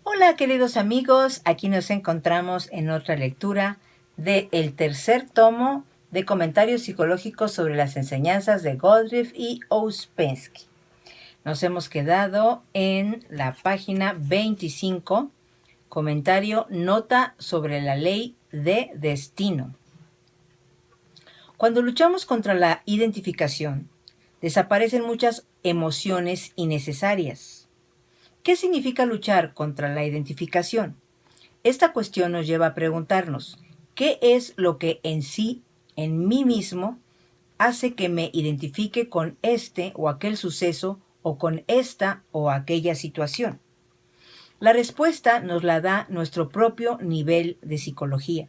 Hola queridos amigos, aquí nos encontramos en otra lectura del tercer tomo de comentarios psicológicos sobre las enseñanzas de Goldreich y Ouspensky. Nos hemos quedado en la página 25, comentario Nota sobre la ley de destino. Cuando luchamos contra la identificación, desaparecen muchas emociones innecesarias. ¿Qué significa luchar contra la identificación? Esta cuestión nos lleva a preguntarnos, ¿qué es lo que en sí, en mí mismo, hace que me identifique con este o aquel suceso o con esta o aquella situación? La respuesta nos la da nuestro propio nivel de psicología.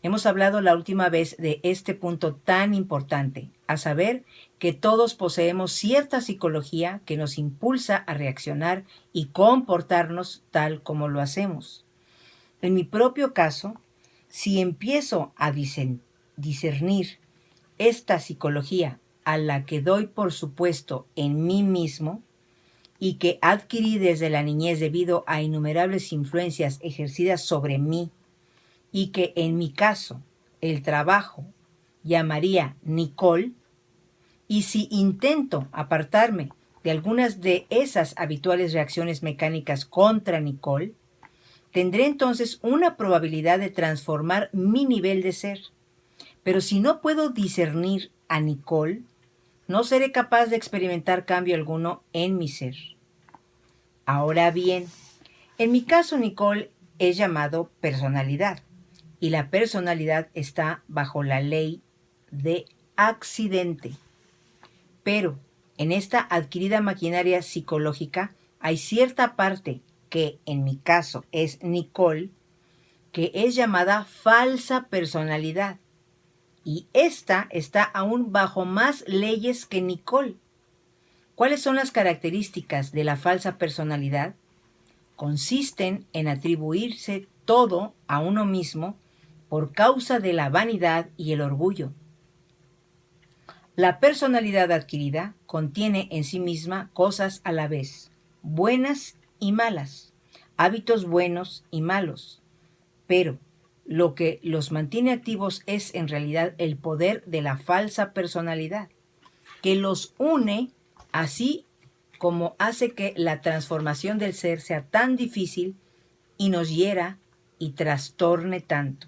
Hemos hablado la última vez de este punto tan importante, a saber que todos poseemos cierta psicología que nos impulsa a reaccionar y comportarnos tal como lo hacemos. En mi propio caso, si empiezo a discernir esta psicología a la que doy por supuesto en mí mismo y que adquirí desde la niñez debido a innumerables influencias ejercidas sobre mí y que en mi caso el trabajo llamaría Nicole, y si intento apartarme de algunas de esas habituales reacciones mecánicas contra Nicole, tendré entonces una probabilidad de transformar mi nivel de ser. Pero si no puedo discernir a Nicole, no seré capaz de experimentar cambio alguno en mi ser. Ahora bien, en mi caso Nicole es llamado personalidad y la personalidad está bajo la ley de accidente. Pero en esta adquirida maquinaria psicológica hay cierta parte que en mi caso es Nicole, que es llamada falsa personalidad. Y esta está aún bajo más leyes que Nicole. ¿Cuáles son las características de la falsa personalidad? Consisten en atribuirse todo a uno mismo por causa de la vanidad y el orgullo. La personalidad adquirida contiene en sí misma cosas a la vez, buenas y malas, hábitos buenos y malos, pero lo que los mantiene activos es en realidad el poder de la falsa personalidad, que los une así como hace que la transformación del ser sea tan difícil y nos hiera y trastorne tanto.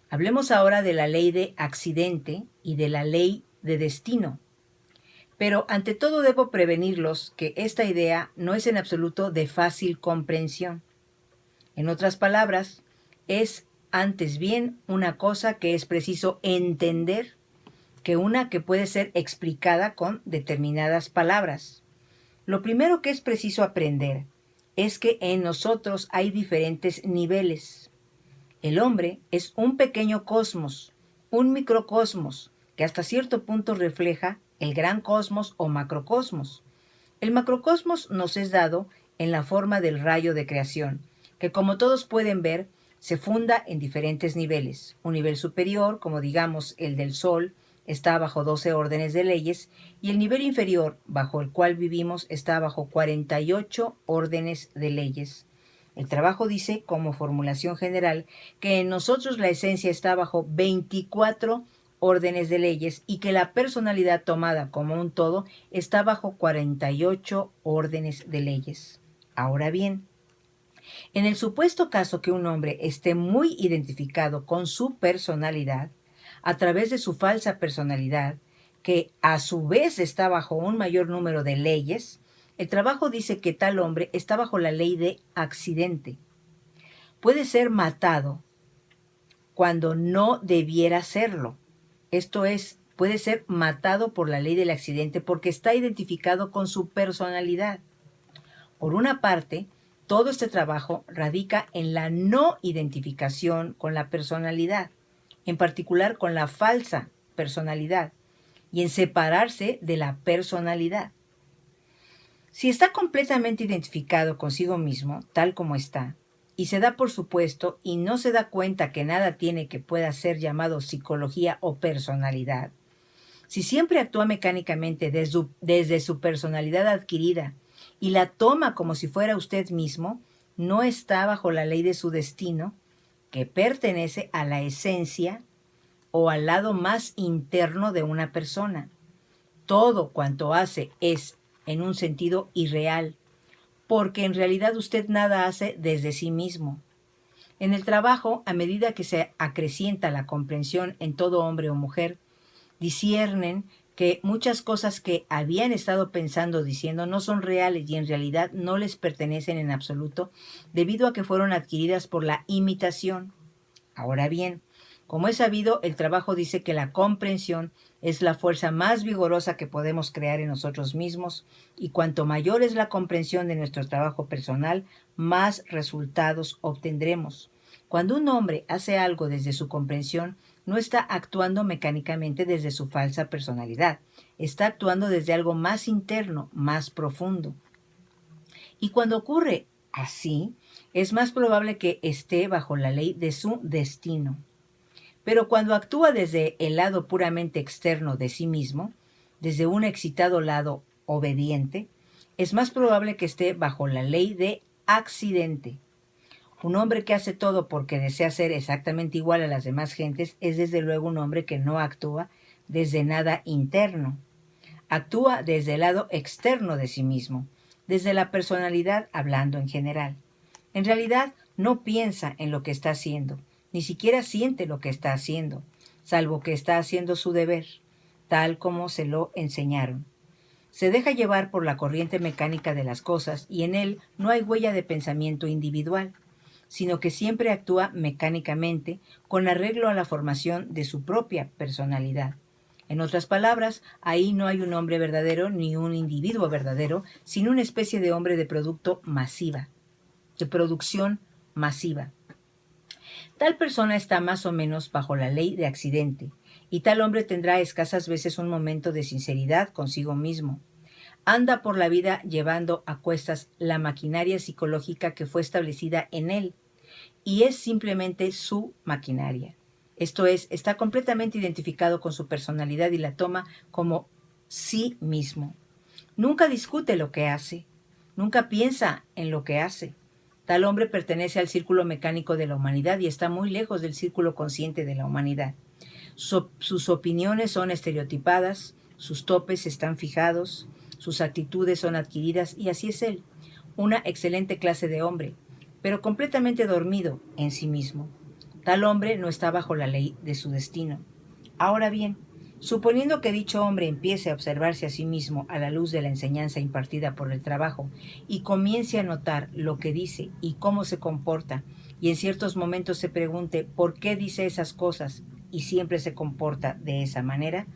Hablemos ahora de la ley de accidente y de la ley de destino. Pero ante todo debo prevenirlos que esta idea no es en absoluto de fácil comprensión. En otras palabras, es antes bien una cosa que es preciso entender que una que puede ser explicada con determinadas palabras. Lo primero que es preciso aprender es que en nosotros hay diferentes niveles. El hombre es un pequeño cosmos, un microcosmos, que hasta cierto punto refleja el gran cosmos o macrocosmos. El macrocosmos nos es dado en la forma del rayo de creación, que como todos pueden ver, se funda en diferentes niveles. Un nivel superior, como digamos el del Sol, está bajo 12 órdenes de leyes, y el nivel inferior, bajo el cual vivimos, está bajo 48 órdenes de leyes. El trabajo dice, como formulación general, que en nosotros la esencia está bajo 24 órdenes de leyes y que la personalidad tomada como un todo está bajo 48 órdenes de leyes. Ahora bien, en el supuesto caso que un hombre esté muy identificado con su personalidad, a través de su falsa personalidad, que a su vez está bajo un mayor número de leyes, el trabajo dice que tal hombre está bajo la ley de accidente. Puede ser matado cuando no debiera serlo. Esto es, puede ser matado por la ley del accidente porque está identificado con su personalidad. Por una parte, todo este trabajo radica en la no identificación con la personalidad, en particular con la falsa personalidad, y en separarse de la personalidad. Si está completamente identificado consigo mismo, tal como está, y se da por supuesto y no se da cuenta que nada tiene que pueda ser llamado psicología o personalidad, si siempre actúa mecánicamente desde su personalidad adquirida y la toma como si fuera usted mismo, no está bajo la ley de su destino, que pertenece a la esencia o al lado más interno de una persona. Todo cuanto hace es, en un sentido, irreal, porque en realidad usted nada hace desde sí mismo. En el trabajo, a medida que se acrecienta la comprensión en todo hombre o mujer, disciernen que muchas cosas que habían estado pensando o diciendo no son reales y en realidad no les pertenecen en absoluto, debido a que fueron adquiridas por la imitación. Ahora bien, como es sabido, el trabajo dice que la comprensión es la fuerza más vigorosa que podemos crear en nosotros mismos, y cuanto mayor es la comprensión de nuestro trabajo personal, más resultados obtendremos. Cuando un hombre hace algo desde su comprensión, no está actuando mecánicamente desde su falsa personalidad, está actuando desde algo más interno, más profundo. Y cuando ocurre así, es más probable que esté bajo la ley de su destino. Pero cuando actúa desde el lado puramente externo de sí mismo, desde un excitado lado obediente, es más probable que esté bajo la ley de accidente. Un hombre que hace todo porque desea ser exactamente igual a las demás gentes es desde luego un hombre que no actúa desde nada interno. Actúa desde el lado externo de sí mismo, desde la personalidad hablando en general. En realidad no piensa en lo que está haciendo, ni siquiera siente lo que está haciendo, salvo que está haciendo su deber, tal como se lo enseñaron. Se deja llevar por la corriente mecánica de las cosas y en él no hay huella de pensamiento individual, sino que siempre actúa mecánicamente con arreglo a la formación de su propia personalidad. En otras palabras, ahí no hay un hombre verdadero ni un individuo verdadero, sino una especie de hombre de producto masiva, de producción masiva. Tal persona está más o menos bajo la ley de accidente, y tal hombre tendrá escasas veces un momento de sinceridad consigo mismo. Anda por la vida llevando a cuestas la maquinaria psicológica que fue establecida en él, y es simplemente su maquinaria. Esto es, está completamente identificado con su personalidad y la toma como sí mismo. Nunca discute lo que hace, nunca piensa en lo que hace. Tal hombre pertenece al círculo mecánico de la humanidad y está muy lejos del círculo consciente de la humanidad. Sus opiniones son estereotipadas, sus topes están fijados, sus actitudes son adquiridas y así es él, una excelente clase de hombre, pero completamente dormido en sí mismo. Tal hombre no está bajo la ley de su destino. Ahora bien, suponiendo que dicho hombre empiece a observarse a sí mismo a la luz de la enseñanza impartida por el trabajo y comience a notar lo que dice y cómo se comporta, y en ciertos momentos se pregunte por qué dice esas cosas y siempre se comporta de esa manera,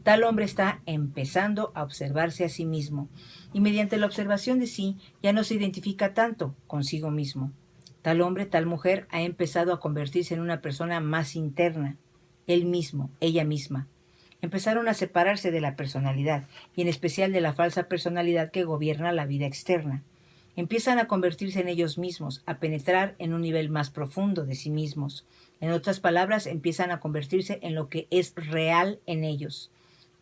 tal hombre está empezando a observarse a sí mismo y mediante la observación de sí ya no se identifica tanto consigo mismo. Tal hombre, tal mujer ha empezado a convertirse en una persona más interna, él mismo, ella misma. Empezaron a separarse de la personalidad y en especial de la falsa personalidad que gobierna la vida externa. Empiezan a convertirse en ellos mismos, a penetrar en un nivel más profundo de sí mismos. En otras palabras, empiezan a convertirse en lo que es real en ellos,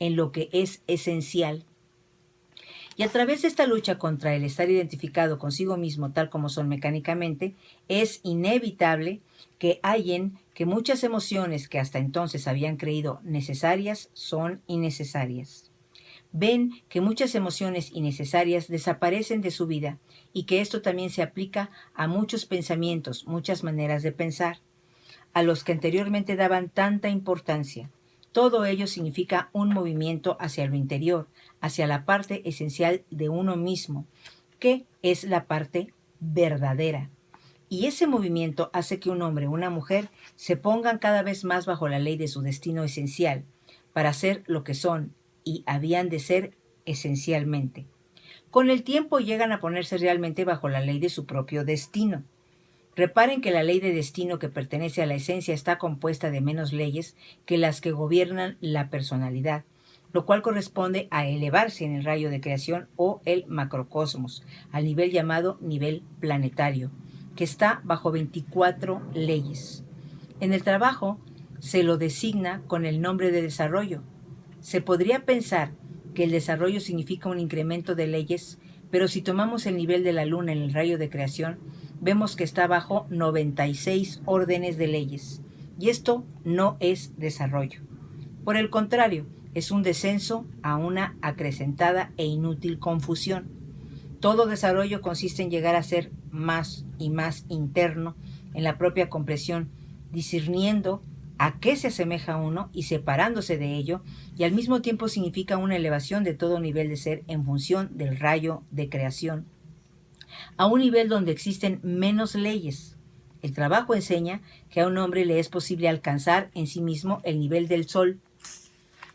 en lo que es esencial. Y a través de esta lucha contra el estar identificado consigo mismo tal como son mecánicamente, es inevitable que hallen que muchas emociones que hasta entonces habían creído necesarias son innecesarias. Ven que muchas emociones innecesarias desaparecen de su vida y que esto también se aplica a muchos pensamientos, muchas maneras de pensar, a los que anteriormente daban tanta importancia. Todo ello significa un movimiento hacia lo interior, hacia la parte esencial de uno mismo, que es la parte verdadera. Y ese movimiento hace que un hombre o una mujer se pongan cada vez más bajo la ley de su destino esencial, para ser lo que son y habían de ser esencialmente. Con el tiempo llegan a ponerse realmente bajo la ley de su propio destino. Reparen que la ley de destino que pertenece a la esencia está compuesta de menos leyes que las que gobiernan la personalidad, lo cual corresponde a elevarse en el rayo de creación o el macrocosmos, al nivel llamado nivel planetario, que está bajo 24 leyes. En el trabajo se lo designa con el nombre de desarrollo. Se podría pensar que el desarrollo significa un incremento de leyes, pero si tomamos el nivel de la luna en el rayo de creación, vemos que está bajo 96 órdenes de leyes. Y esto no es desarrollo. Por el contrario, es un descenso a una acrecentada e inútil confusión. Todo desarrollo consiste en llegar a ser más y más interno en la propia comprensión, discerniendo a qué se asemeja uno y separándose de ello, y al mismo tiempo significa una elevación de todo nivel de ser en función del rayo de creación, a un nivel donde existen menos leyes. El trabajo enseña que a un hombre le es posible alcanzar en sí mismo el nivel del sol.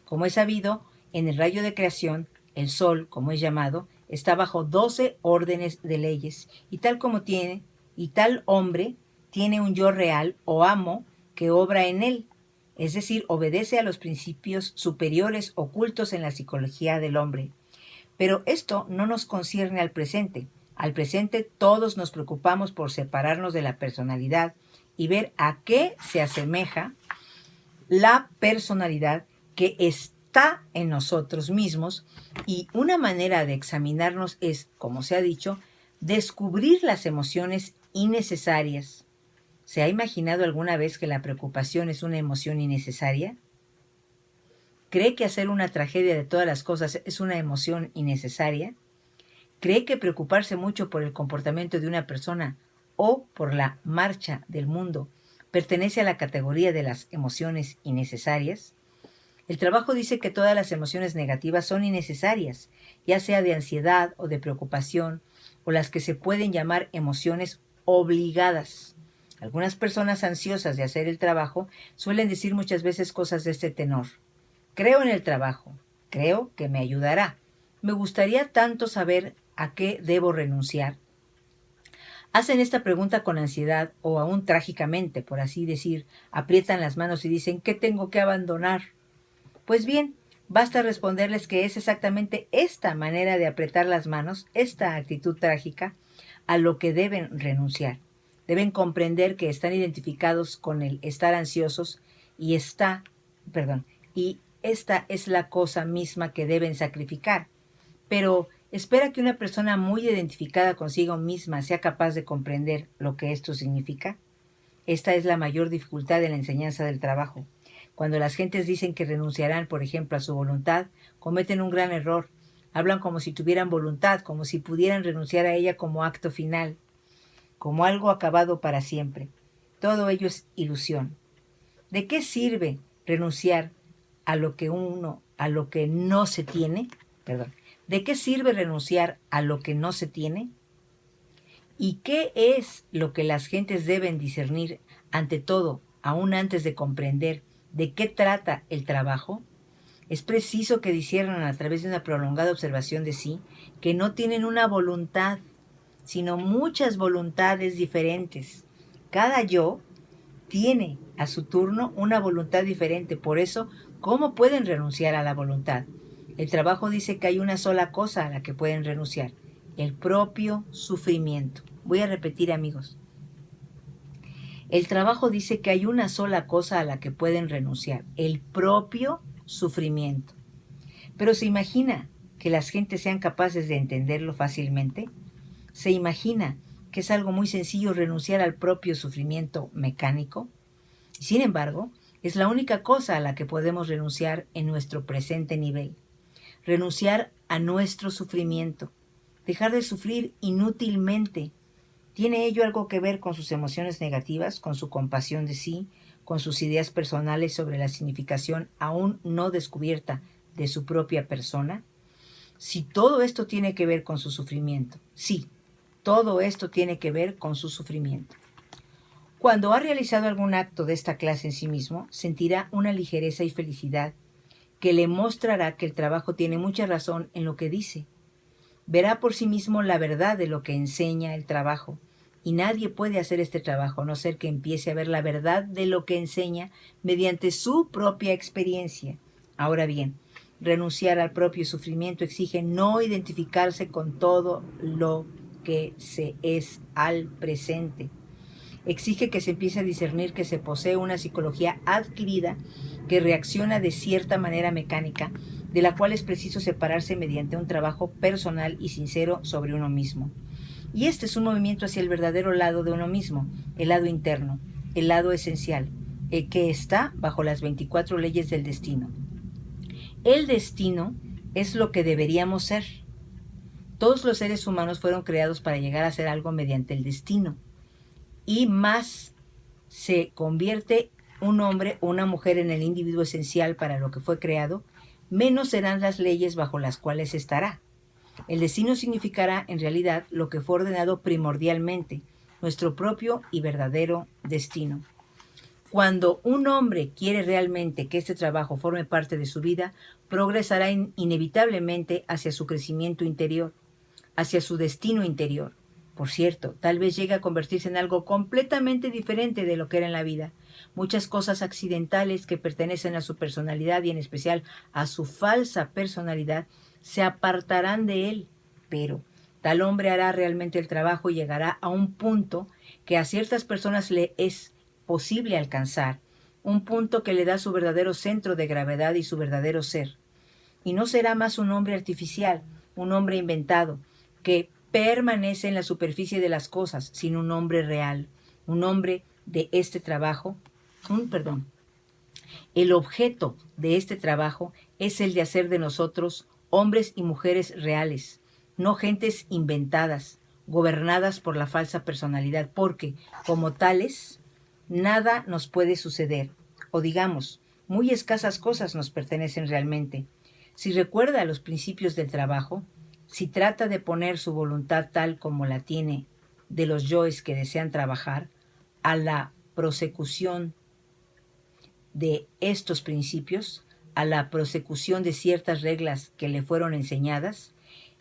Como es sabido, en el rayo de creación, el sol, como es llamado, está bajo 12 órdenes de leyes, y tal hombre tiene un yo real o amo que obra en él, es decir, obedece a los principios superiores ocultos en la psicología del hombre. Pero esto no nos concierne al presente. Al presente todos nos preocupamos por separarnos de la personalidad y ver a qué se asemeja la personalidad que está en nosotros mismos, y una manera de examinarnos es, como se ha dicho, descubrir las emociones innecesarias. ¿Se ha imaginado alguna vez que la preocupación es una emoción innecesaria? ¿Cree que hacer una tragedia de todas las cosas es una emoción innecesaria? ¿Cree que preocuparse mucho por el comportamiento de una persona o por la marcha del mundo pertenece a la categoría de las emociones innecesarias? El trabajo dice que todas las emociones negativas son innecesarias, ya sea de ansiedad o de preocupación, o las que se pueden llamar emociones obligadas. Algunas personas ansiosas de hacer el trabajo suelen decir muchas veces cosas de este tenor: creo en el trabajo, creo que me ayudará, me gustaría tanto saber a qué debo renunciar. Hacen esta pregunta con ansiedad o aún trágicamente, por así decir, aprietan las manos y dicen: ¿qué tengo que abandonar? Pues bien, basta responderles que es exactamente esta manera de apretar las manos, esta actitud trágica, a lo que deben renunciar. Deben comprender que están identificados con el estar ansiosos y esta es la cosa misma que deben sacrificar. Pero espera que una persona muy identificada consigo misma sea capaz de comprender lo que esto significa. Esta es la mayor dificultad de la enseñanza del trabajo. Cuando las gentes dicen que renunciarán, por ejemplo, a su voluntad, cometen un gran error. Hablan como si tuvieran voluntad, como si pudieran renunciar a ella como acto final, como algo acabado para siempre. Todo ello es ilusión. ¿De qué sirve renunciar a lo que no se tiene? ¿De qué sirve renunciar a lo que no se tiene? ¿Y qué es lo que las gentes deben discernir ante todo, aún antes de comprender de qué trata el trabajo? Es preciso que disciernan a través de una prolongada observación de sí que no tienen una voluntad, sino muchas voluntades diferentes. Cada yo tiene a su turno una voluntad diferente. Por eso, ¿cómo pueden renunciar a la voluntad? El trabajo dice que hay una sola cosa a la que pueden renunciar: el propio sufrimiento. Voy a repetir, amigos. El trabajo dice que hay una sola cosa a la que pueden renunciar: el propio sufrimiento. Pero ¿se imagina que las gentes sean capaces de entenderlo fácilmente? ¿Se imagina que es algo muy sencillo renunciar al propio sufrimiento mecánico? Sin embargo, es la única cosa a la que podemos renunciar en nuestro presente nivel. Renunciar a nuestro sufrimiento. Dejar de sufrir inútilmente. ¿Tiene ello algo que ver con sus emociones negativas, con su compasión de sí, con sus ideas personales sobre la significación aún no descubierta de su propia persona? Si todo esto tiene que ver con su sufrimiento, sí, todo esto tiene que ver con su sufrimiento. Cuando ha realizado algún acto de esta clase en sí mismo, sentirá una ligereza y felicidad que le mostrará que el trabajo tiene mucha razón en lo que dice. Verá por sí mismo la verdad de lo que enseña el trabajo, y nadie puede hacer este trabajo a no ser que empiece a ver la verdad de lo que enseña mediante su propia experiencia. Ahora bien, renunciar al propio sufrimiento exige no identificarse con todo lo que se es al presente. Exige que se empiece a discernir que se posee una psicología adquirida que reacciona de cierta manera mecánica, de la cual es preciso separarse mediante un trabajo personal y sincero sobre uno mismo. Y este es un movimiento hacia el verdadero lado de uno mismo, el lado interno, el lado esencial, el que está bajo las 24 leyes del destino. El destino es lo que deberíamos ser. Todos los seres humanos fueron creados para llegar a ser algo mediante el destino. Y más se convierte un hombre o una mujer en el individuo esencial para lo que fue creado, menos serán las leyes bajo las cuales estará. El destino significará en realidad lo que fue ordenado primordialmente, nuestro propio y verdadero destino. Cuando un hombre quiere realmente que este trabajo forme parte de su vida, progresará inevitablemente hacia su crecimiento interior, hacia su destino interior. Por cierto, tal vez llegue a convertirse en algo completamente diferente de lo que era en la vida. Muchas cosas accidentales que pertenecen a su personalidad y en especial a su falsa personalidad se apartarán de él, pero tal hombre hará realmente el trabajo y llegará a un punto que a ciertas personas le es posible alcanzar, un punto que le da su verdadero centro de gravedad y su verdadero ser. Y no será más un hombre artificial, un hombre inventado, que permanece en la superficie de las cosas, sino un hombre real, un hombre de este trabajo, el objeto de este trabajo es el de hacer de nosotros hombres y mujeres reales, no gentes inventadas, gobernadas por la falsa personalidad, porque, como tales, nada nos puede suceder, o digamos, muy escasas cosas nos pertenecen realmente. Si recuerda los principios del trabajo, si trata de poner su voluntad tal como la tiene de los yoes que desean trabajar, a la prosecución de estos principios, a la prosecución de ciertas reglas que le fueron enseñadas,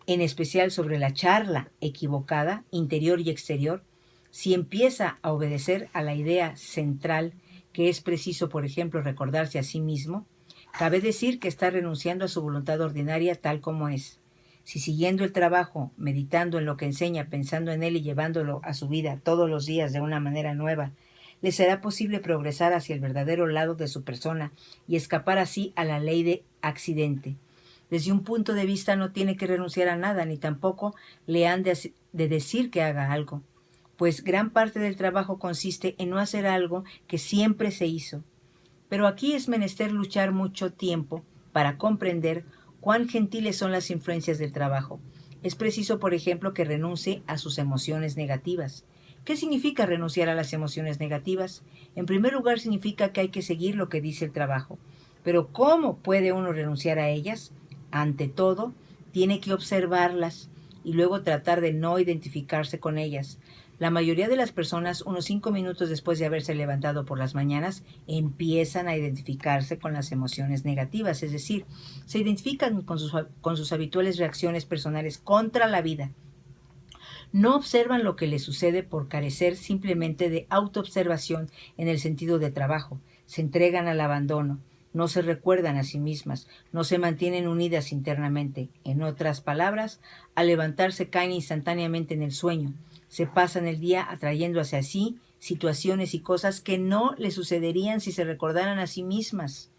en especial sobre la charla equivocada, interior y exterior, si empieza a obedecer a la idea central que es preciso, por ejemplo, recordarse a sí mismo, cabe decir que está renunciando a su voluntad ordinaria tal como es. Si siguiendo el trabajo, meditando en lo que enseña, pensando en él y llevándolo a su vida todos los días de una manera nueva, le será posible progresar hacia el verdadero lado de su persona y escapar así a la ley de accidente. Desde un punto de vista no tiene que renunciar a nada, ni tampoco le han de decir que haga algo, pues gran parte del trabajo consiste en no hacer algo que siempre se hizo. Pero aquí es menester luchar mucho tiempo para comprender cuán gentiles son las influencias del trabajo. Es preciso, por ejemplo, que renuncie a sus emociones negativas. ¿Qué significa renunciar a las emociones negativas? En primer lugar, significa que hay que seguir lo que dice el trabajo. Pero ¿cómo puede uno renunciar a ellas? Ante todo, tiene que observarlas y luego tratar de no identificarse con ellas. La mayoría de las personas, unos 5 minutos después de haberse levantado por las mañanas, empiezan a identificarse con las emociones negativas, es decir, se identifican con sus habituales reacciones personales contra la vida. No observan lo que les sucede por carecer simplemente de autoobservación en el sentido de trabajo. Se entregan al abandono, no se recuerdan a sí mismas, no se mantienen unidas internamente. En otras palabras, al levantarse caen instantáneamente en el sueño. Se pasan el día atrayendo hacia sí situaciones y cosas que no les sucederían si se recordaran a sí mismas.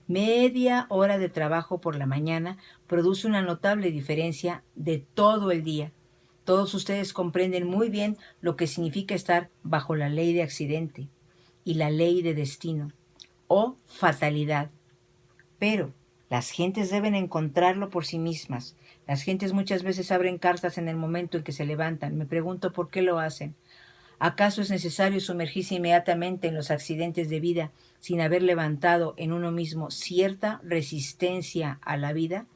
Media hora de trabajo por la mañana produce una notable diferencia de todo el día. Todos ustedes comprenden muy bien lo que significa estar bajo la ley de accidente y la ley de destino o fatalidad. Pero las gentes deben encontrarlo por sí mismas. Las gentes muchas veces abren cartas en el momento en que se levantan. Me pregunto por qué lo hacen. ¿Acaso es necesario sumergirse inmediatamente en los accidentes de vida sin haber levantado en uno mismo cierta resistencia a la vida?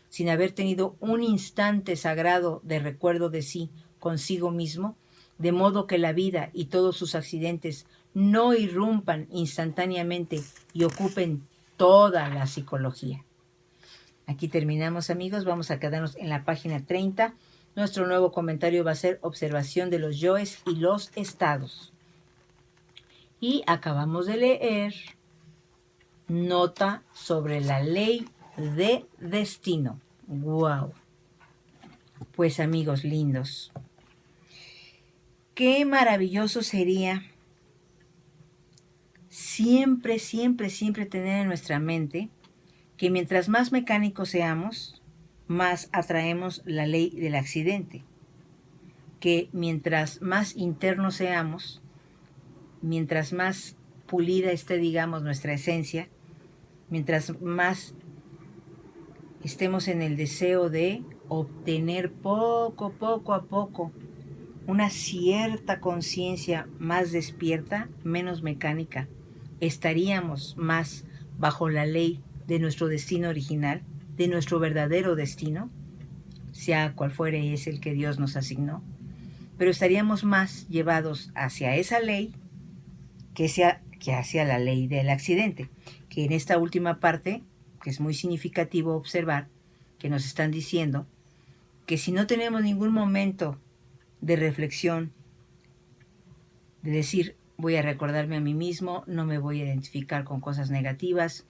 Sin haber tenido un instante sagrado de recuerdo de sí consigo mismo, de modo que la vida y todos sus accidentes no irrumpan instantáneamente y ocupen toda la psicología. Aquí terminamos, amigos. Vamos a quedarnos en la página 30. Nuestro nuevo comentario va a ser observación de los yoes y los estados. Y acabamos de leer nota sobre la ley de destino. ¡Wow! Pues, amigos lindos, qué maravilloso sería siempre, siempre, siempre tener en nuestra mente que mientras más mecánicos seamos, más atraemos la ley del accidente. que mientras más internos seamos, mientras más pulida esté, digamos, nuestra esencia, mientras más estemos en el deseo de obtener poco a poco una cierta conciencia más despierta, menos mecánica, estaríamos más bajo la ley de nuestro destino original, de nuestro verdadero destino, sea cual fuere es el que Dios nos asignó, pero estaríamos más llevados hacia esa ley que hacia la ley del accidente, que en esta última parte, que es muy significativo observar, que nos están diciendo que si no tenemos ningún momento de reflexión, de decir, voy a recordarme a mí mismo, no me voy a identificar con cosas negativas,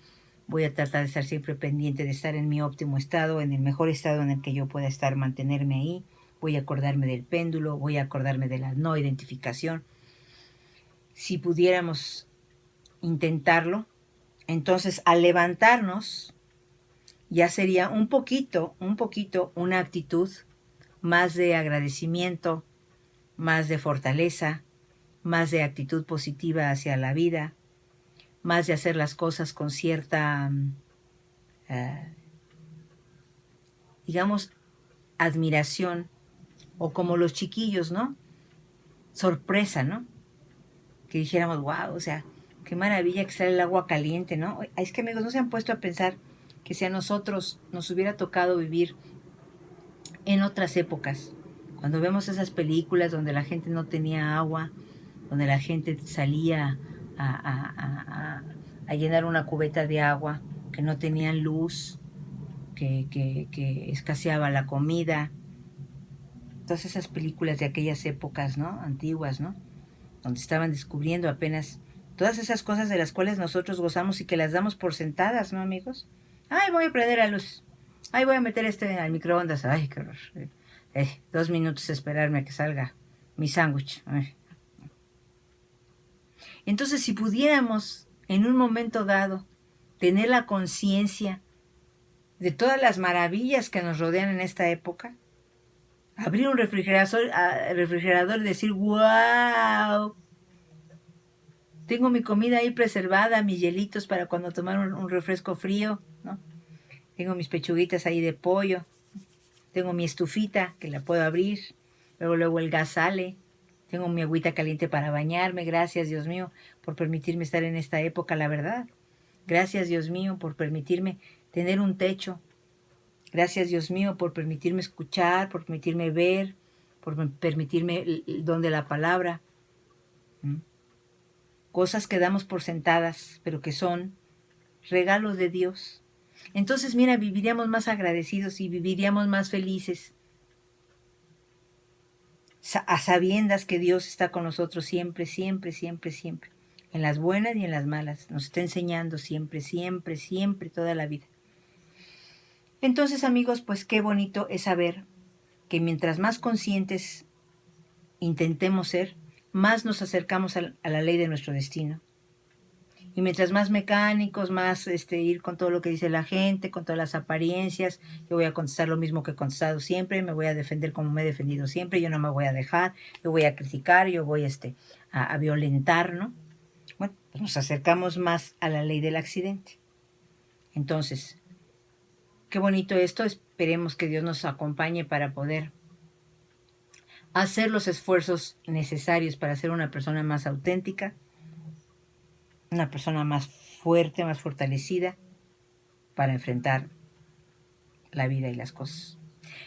voy a tratar de estar siempre pendiente de estar en mi óptimo estado, en el mejor estado en el que yo pueda estar, mantenerme ahí, voy a acordarme del péndulo, voy a acordarme de la no identificación. Si pudiéramos intentarlo, entonces al levantarnos ya sería un poquito una actitud más de agradecimiento, más de fortaleza, más de actitud positiva hacia la vida, más de hacer las cosas con cierta, digamos, admiración, o como los chiquillos, ¿no? Sorpresa, ¿no? Que dijéramos, wow, o sea, qué maravilla que sale el agua caliente, ¿no? Es que, amigos, no se han puesto a pensar que si a nosotros nos hubiera tocado vivir en otras épocas, cuando vemos esas películas donde la gente no tenía agua, donde la gente salía a llenar una cubeta de agua, que no tenían luz, que escaseaba la comida, todas esas películas de aquellas épocas, ¿no? Antiguas, ¿no? Donde estaban descubriendo apenas todas esas cosas de las cuales nosotros gozamos y que las damos por sentadas, ¿no, amigos? Ay, voy a prender la luz. Ay, voy a meter al microondas. Ay, qué horror. 2 minutos esperarme a que salga mi sándwich. Entonces, si pudiéramos en un momento dado tener la conciencia de todas las maravillas que nos rodean en esta época, abrir un refrigerador y decir, wow, tengo mi comida ahí preservada, mis hielitos para cuando tomar un refresco frío, ¿no? Tengo mis pechuguitas ahí de pollo, tengo mi estufita que la puedo abrir, luego el gas sale, tengo mi agüita caliente para bañarme, gracias Dios mío por permitirme estar en esta época, la verdad. Gracias Dios mío por permitirme tener un techo. Gracias Dios mío por permitirme escuchar, por permitirme ver, por permitirme el don de la palabra. Cosas que damos por sentadas, pero que son regalos de Dios. Entonces, mira, viviríamos más agradecidos y viviríamos más felices, a sabiendas que Dios está con nosotros siempre, siempre, siempre, siempre. En las buenas y en las malas. Nos está enseñando siempre, siempre, siempre, toda la vida. Entonces, amigos, pues qué bonito es saber que mientras más conscientes intentemos ser, más nos acercamos a la ley de nuestro destino. Y mientras más mecánicos, más ir con todo lo que dice la gente, con todas las apariencias, yo voy a contestar lo mismo que he contestado siempre, me voy a defender como me he defendido siempre, yo no me voy a dejar, yo voy a criticar, yo voy a violentar, ¿no? Bueno, pues nos acercamos más a la ley del accidente. Entonces, qué bonito esto, esperemos que Dios nos acompañe para poder hacer los esfuerzos necesarios para ser una persona más auténtica, una persona más fuerte, más fortalecida para enfrentar la vida y las cosas.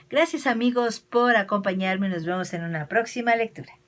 Gracias amigos por acompañarme, nos vemos en una próxima lectura.